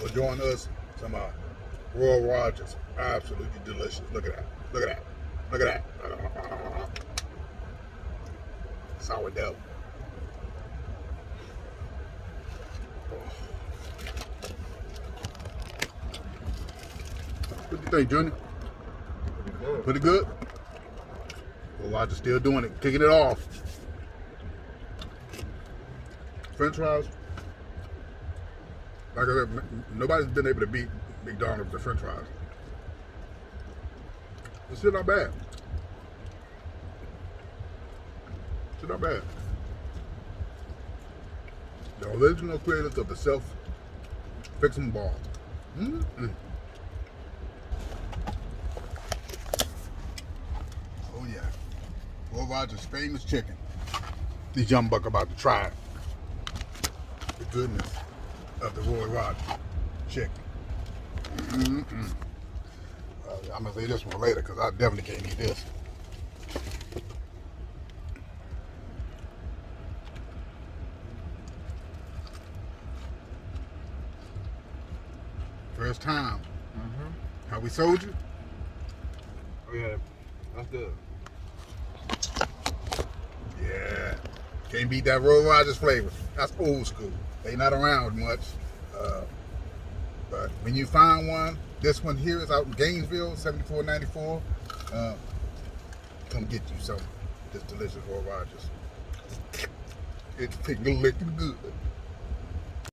or join us some Royal Rogers. Absolutely delicious. Look at that. Look at that. Look at that. Sourdough. What do you think, Junior? Pretty good. Pretty good? Well, Rogers still doing it, kicking it off. French fries. Like I said, nobody's been able to beat McDonald's with the French fries. It's still not bad. Still not bad. The original creators of the self-fixing ball. Mm-hmm. Oh yeah. Roy Rogers' famous chicken. These young buck about to try the goodness of the Roy Rogers chicken. Mm-mm. I'm gonna say this one later because I definitely can't eat this. First time. Mm-hmm. How we sold you? Oh yeah, that's good. Yeah. Can't beat that Roy Rogers flavor. That's old school. They not around much. But when you find one, this one here is out in Gainesville, 7494. Come get you some. This delicious Roy Rogers. It's licking good.